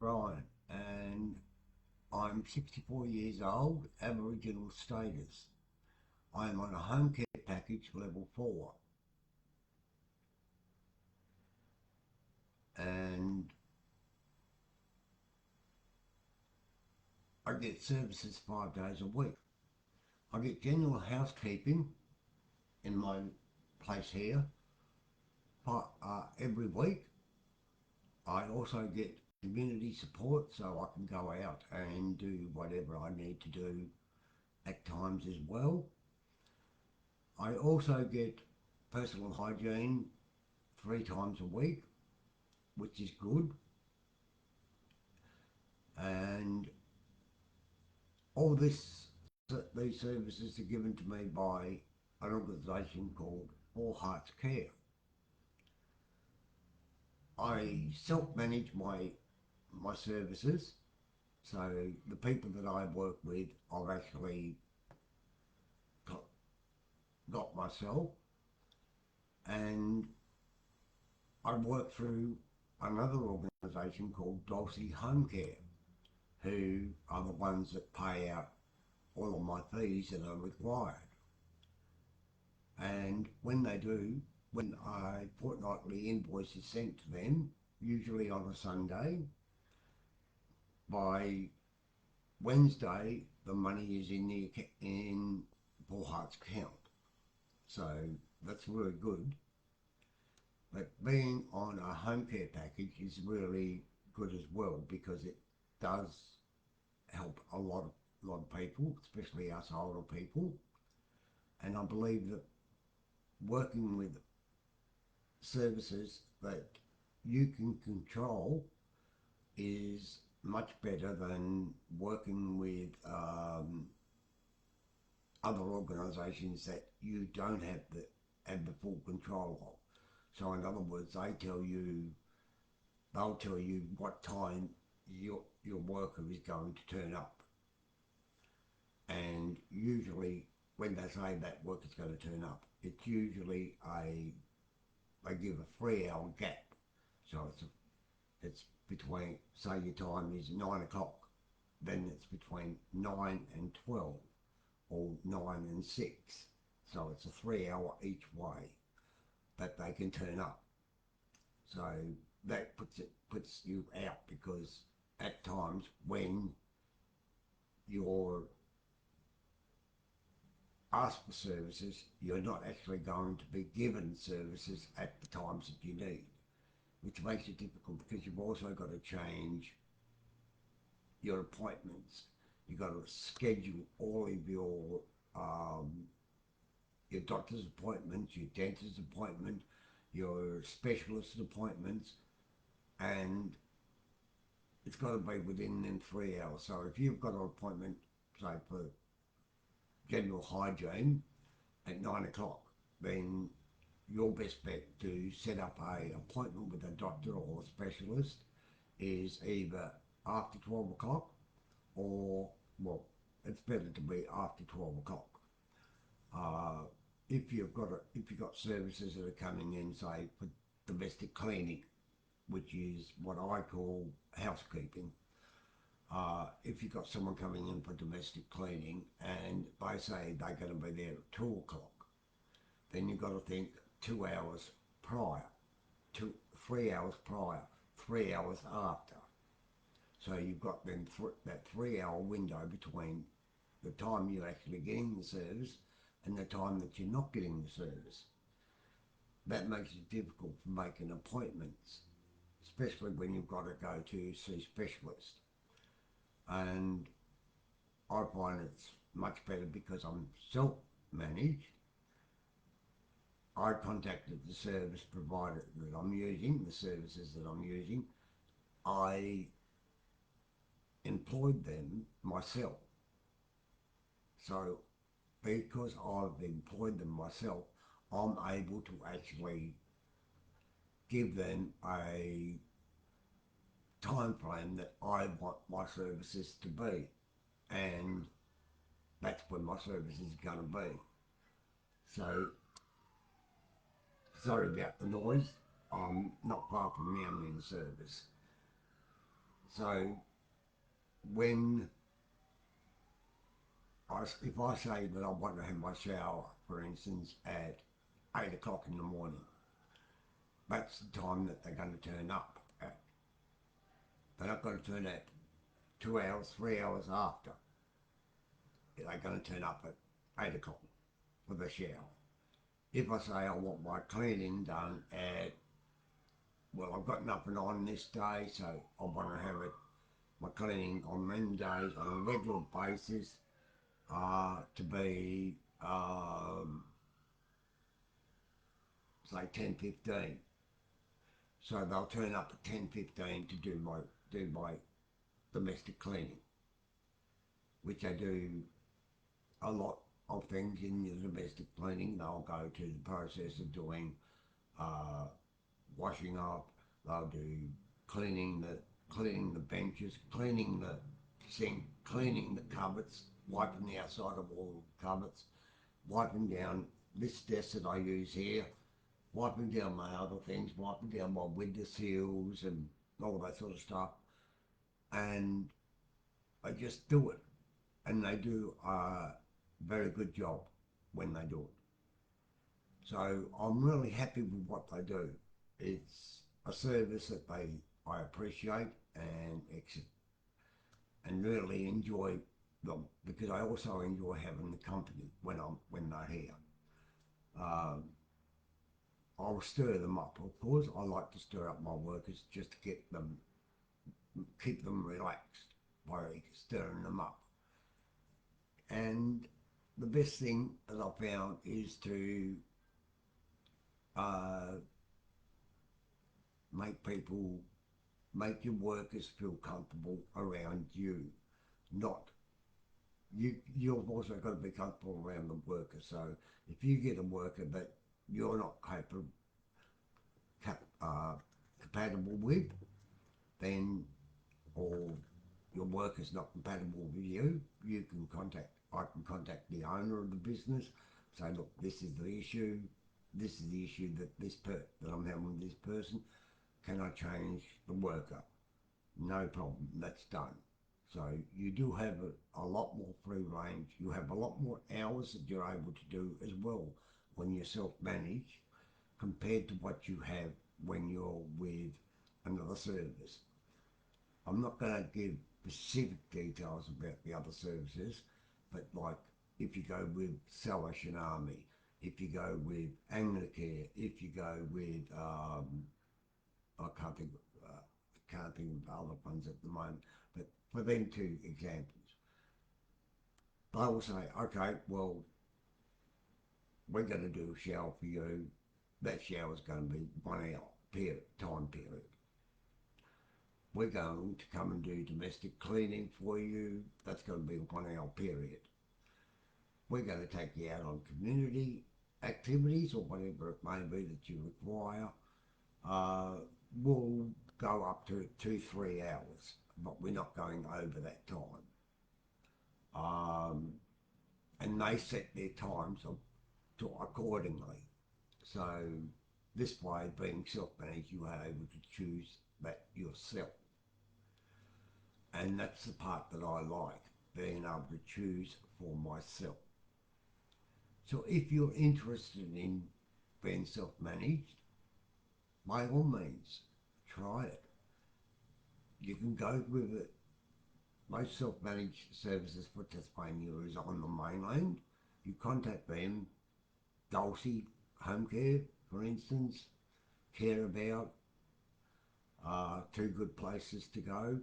Brian, and I'm 64 years old, Aboriginal status. I am on a home care package level 4, and I get services 5 days a week. I get general housekeeping in my place here every week. I also get community support so I can go out and do whatever I need to do at times as well. I also get personal hygiene 3 times a week, which is good. And all these services are given to me by an organisation called FourHearts Care. I self-manage my services, so the people that I work with I've actually got myself, and I work through another organisation called Dulcie Home Care, who are the ones that pay out all of my fees that are required. And when they do, when a fortnightly invoice is sent to them, usually on a Sunday, by Wednesday the money is in FourHearts account. So that's really good. But being on a home care package is really good as well, because it does help a lot of people, especially us older people. And I believe that working with services that you can control is much better than working with other organisations that you don't have the full control of. So in other words, they'll tell you what time your worker is going to turn up, and usually when they say that worker's going to turn up, it's usually they give a 3 hour gap. So it's between, say your time is 9 o'clock, then it's between 9 and 12, or 9 and 6. So it's a 3 hour each way that they can turn up. So that puts you out, because at times when you're asked for services, you're not actually going to be given services at the times that you need, which makes it difficult, because you've also got to change your appointments. You've got to schedule all of your doctor's appointments, your dentist appointment, your specialist appointments, and it's got to be within them 3 hours. So if you've got an appointment, say for general hygiene at 9 o'clock, then your best bet to set up a appointment with a doctor or a specialist is either after 12 o'clock, or, well, it's better to be after 12 o'clock. If you've got services that are coming in, say for domestic cleaning, which is what I call housekeeping. If you've got someone coming in for domestic cleaning and they say they're going to be there at 2 o'clock, then you've got to think 2 hours prior, 3 hours prior, 3 hours after. So you've got then that 3 hour window between the time you're actually getting the service and the time that you're not getting the service. That makes it difficult for making appointments, especially when you've got to go to see specialists. And I find it's much better, because I'm self-managed. I contacted the service provider that I'm using, the services that I'm using. I employed them myself. So because I've employed them myself, I'm able to actually give them a time frame that I want my services to be, and that's when my service is going to be. So sorry about the noise. I'm not far from the ambulance service. So when if I say that I want to have my shower, for instance, at 8 o'clock in the morning, that's the time that they're going to turn up at. They're not going to turn up 2 hours, 3 hours after. They're going to turn up at 8 o'clock for the shower. If I say I want my cleaning done at, well, I've got nothing on this day, so I want to have my cleaning on them days on a regular basis to be, say, 10:15. So they'll turn up at 10:15 to do my domestic cleaning, which I do a lot of things in the domestic cleaning. They'll go to the process of doing uh, washing up. They'll do cleaning the benches, cleaning the sink, cleaning the cupboards, wiping the outside of all the cupboards, wiping down this desk that I use here, wiping down my other things, wiping down my window sills and all that sort of stuff. And I just do it. And they do a very good job when they do it. So I'm really happy with what they do. It's a service that I appreciate and really enjoy them because I also enjoy having the company when they're here. Um, I'll stir them up, of course. I like to stir up my workers just to keep them relaxed by stirring them up. And the best thing that I found is to uh, make people, make your workers feel comfortable around you. Not you've also got to be comfortable around the worker. So if you get a worker that you're not compatible with, then or your worker's not compatible with you, I can contact the owner of the business, say, look, this is the issue, that I'm having with this person. Can I change the worker? No problem, that's done. So you do have a lot more free range. You have a lot more hours that you're able to do as well when you self-manage compared to what you have when you're with another service. I'm not going to give specific details about the other services, but like if you go with Salvation Army, if you go with Anglicare, if you go with I can't think of other ones at the moment, but for them two examples, they will say, okay, well, we're going to do a shower for you. That shower's going to be 1 hour time period. We're going to come and do domestic cleaning for you. That's going to be a 1 hour period. We're going to take you out on community activities or whatever it may be that you require. We'll go up to 2-3 hours, but we're not going over that time. And they set their times accordingly. So this way, being self-managed, you are able to choose that yourself. And that's the part that I like, being able to choose for myself. So if you're interested in being self-managed, by all means, try it. You can go with it. Most self-managed services for Tasmania is on the mainland. You contact them, Dulcie Home Care, for instance, Care About, two good places to go.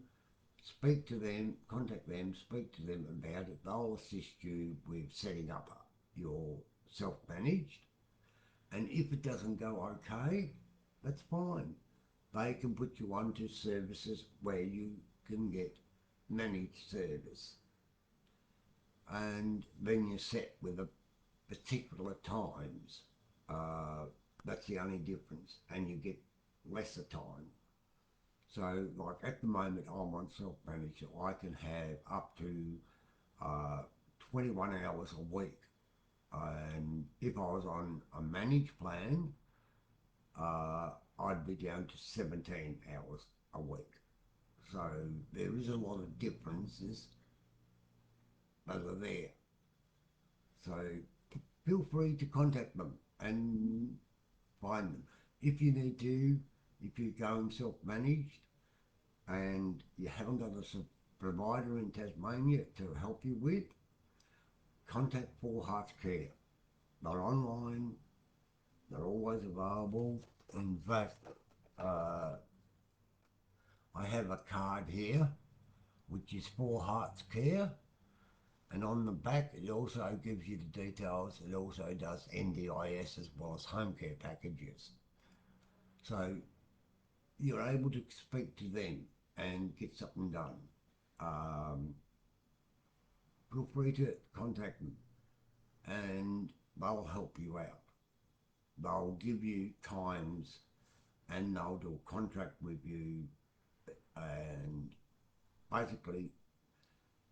Speak to them, contact them, speak to them about it. They'll assist you with setting up your self-managed. And if it doesn't go okay, that's fine. They can put you onto services where you can get managed service. And then you're set with a particular times. Uh, that's the only difference. And you get lesser time. So, like at the moment, I'm on self-managed, so I can have up to 21 hours a week. And if I was on a managed plan, uh, I'd be down to 17 hours a week. So there is a lot of differences that are there. So feel free to contact them and find them. If you need to, if you're going self-managed and you haven't got a provider in Tasmania to help you with, contact FourHearts Care. They're online, they're always available. In fact, I have a card here, which is FourHearts Care, and on the back it also gives you the details. It also does NDIS as well as home care packages. So you're able to speak to them and get something done. Feel free to contact them and they'll help you out. They'll give you times and they'll do a contract with you, and basically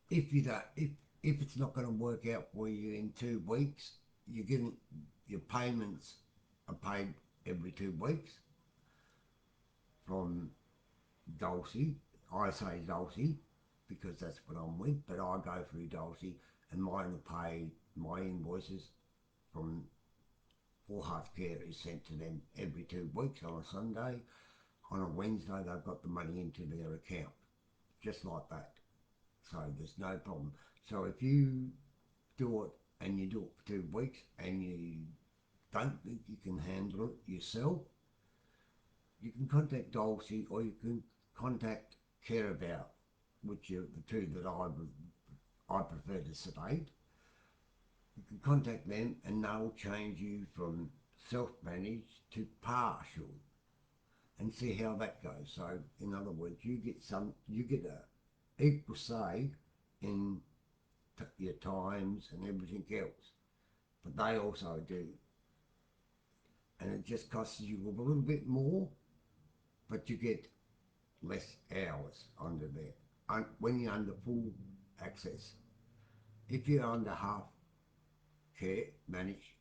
if you don't, if it's not going to work out for you in 2 weeks, you're getting your payments are paid every 2 weeks from Dulcie. I say Dulcie because that's what I'm with, but I go through Dulcie and mine are paid, my invoices from FourHearts Care is sent to them every 2 weeks on a Sunday. On a Wednesday they've got the money into their account, just like that. So there's no problem. So if you do it and you do it for 2 weeks and you don't think you can handle it yourself, you can contact Dulcie or you can contact Care About, which are the two that I prefer to sedate. You can contact them and they'll change you from self-managed to partial and see how that goes. So in other words, you get a equal say in your times and everything else, but they also do, and it just costs you a little bit more, but you get less hours under there when you're under full access. If you're under half care managed,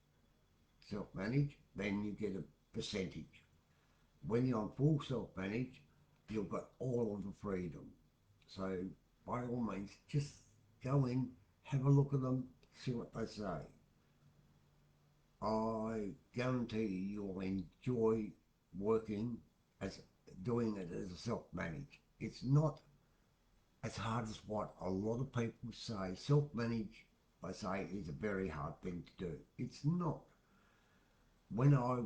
self-managed, then you get a percentage. When you're on full self-managed, you've got all of the freedom. So by all means, just go in, have a look at them, see what they say. I guarantee you'll enjoy working as doing it as a self-managed. It's not as hard as what a lot of people say. Self-managed, I say, is a very hard thing to do. It's not. When I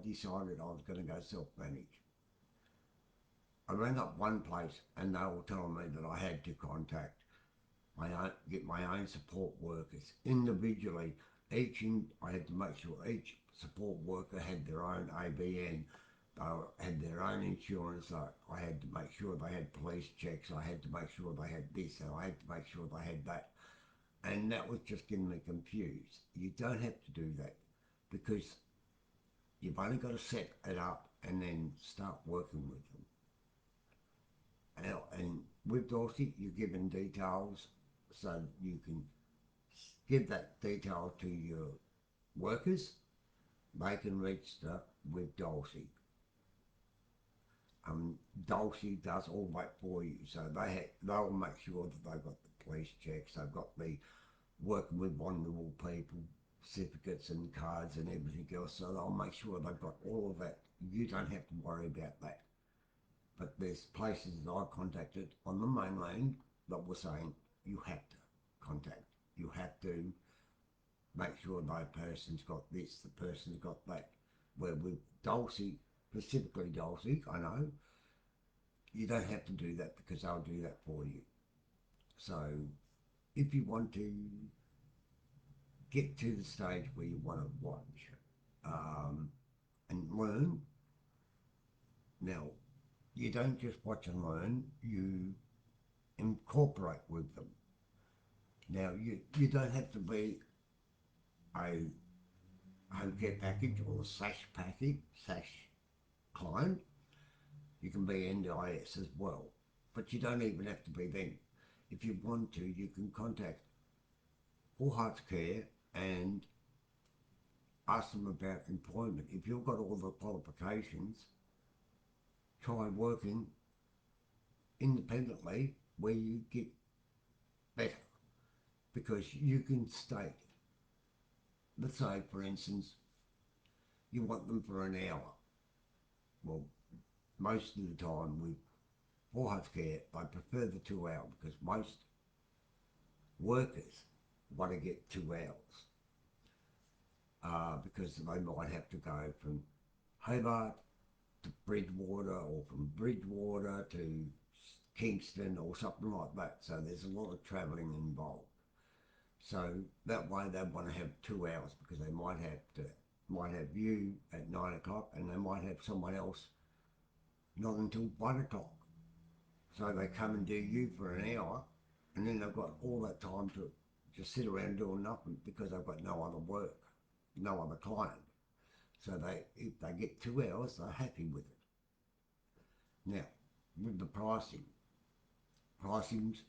decided I was going to go self-managed, I rang up one place and they were telling me that I had to contact get my own support workers individually. I had to make sure each support worker had their own ABN, they had their own insurance. I had to make sure they had police checks. I had to make sure they had this, and I had to make sure they had that. And that was just getting me confused. You don't have to do that because you've only got to set it up and then start working with them. And with Dulcie, you're given details so you can give that detail to your workers. They can register with Dulcie. Dulcie does all that for you, so they'll make sure that they've got the police checks, they've got the working with vulnerable people certificates and cards and everything else, so they'll make sure they've got all of that. You don't have to worry about that. But there's places that I contacted on the mainland that were saying you have to contact, you have to make sure that person's got this, the person's got that. Where with Dulcie, specifically Dulcie, I know, you don't have to do that because they'll do that for you. So if you want to get to the stage where you want to watch and learn, now you don't just watch and learn, you incorporate with them. Now you don't have to be a home care package or a SASH client. You can be NDIS as well, but you don't even have to be them. If you want to, you can contact FourHearts Care and ask them about employment. If you've got all the qualifications, try working independently where you get better, because you can state, let's say for instance, you want them for an hour. Well, most of the time with FourHearts Care, I prefer the 2 hour because most workers want to get 2 hours because they might have to go from Hobart to Bridgewater or from Bridgewater to Kingston or something like that. So there's a lot of travelling involved. So that way they want to have 2 hours because they might have you at 9 o'clock and they might have someone else not until 1 o'clock. So they come and do you for an hour and then they've got all that time to just sit around doing nothing because they've got no other work, no other client. So if they get 2 hours, they're happy with it. Now, with the pricings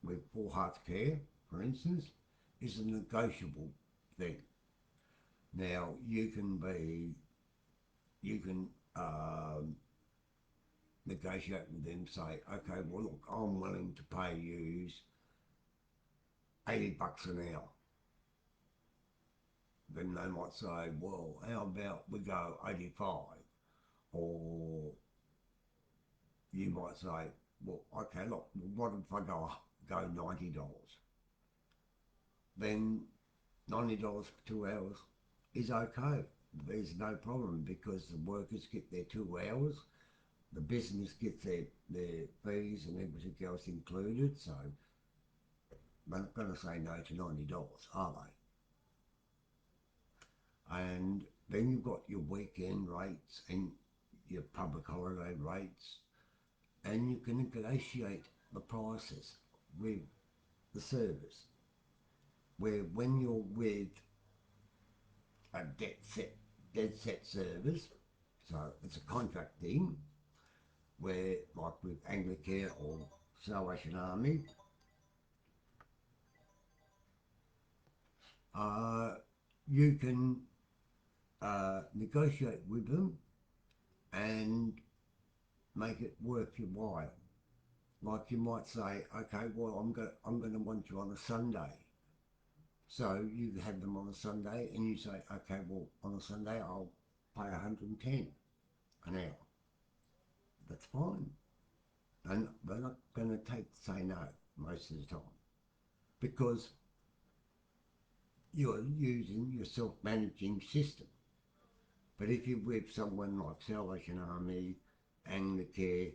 with FourHearts Care, for instance, is a negotiable thing. Now, you can negotiate with them, say, okay, well, look, I'm willing to pay you $80 an hour. Then they might say, well, how about we go 85? Or you might say, well, okay, look, what if I go $90? Then $90 for 2 hours is okay. There's no problem because the workers get their 2 hours, the business gets their fees and everything else included, so they're not going to say no to $90, are they? And then you've got your weekend rates and your public holiday rates, and you can negotiate the prices with the service, where when you're with a dead set service, so it's a contract thing, where like with Anglicare or Salvation Army, you can negotiate with them and make it worth your while. Like you might say, okay, well I'm going to want you on a Sunday. So you have them on a Sunday and you say, okay, well on a Sunday I'll pay 110 an hour. That's fine. And they're not going to say no most of the time because you're using your self-managing system. But if you're with someone like Salvation Army, Anglicare,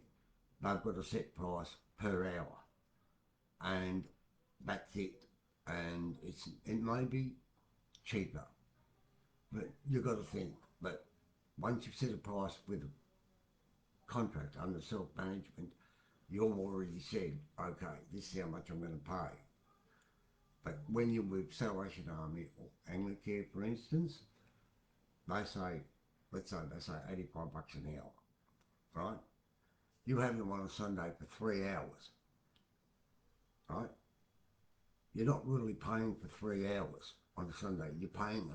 they've got a set price per hour and that's it. And it may be cheaper, but you've got to think that once you've set a price with a contract under self-management, you've already said, okay, this is how much I'm going to pay. But when you're with Salvation Army or Anglicare, for instance, let's say $85 an hour, right? You have them on a Sunday for 3 hours, right? You're not really paying for 3 hours on a Sunday. You're paying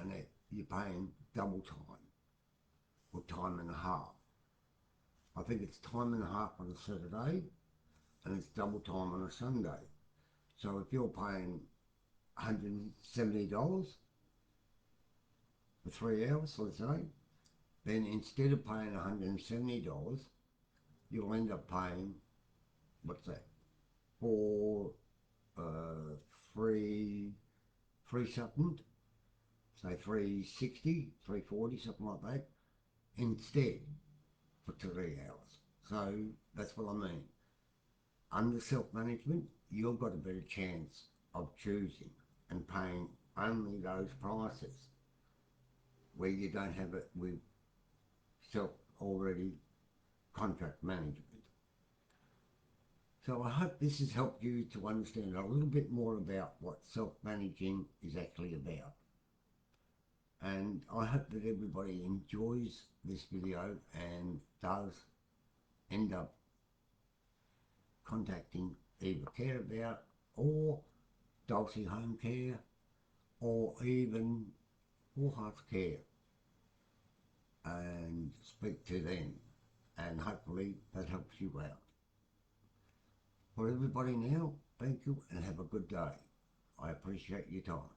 double time or time and a half. I think it's time and a half on a Saturday and it's double time on a Sunday. So if you're paying $170 for 3 hours, let's say, then instead of paying $170, you'll end up paying, what's that, for free supplement, say 360, 340, something like that, instead for 3 hours. So that's what I mean. Under self-management, you've got a better chance of choosing and paying only those prices where you don't have it with already contract management. So I hope this has helped you to understand a little bit more about what self-managing is actually about. And I hope that everybody enjoys this video and does end up contacting either Care About or Dulcie Home Care or even FourHearts Care and speak to them, and hopefully that helps you out. For everybody now, thank you and have a good day. I appreciate your time.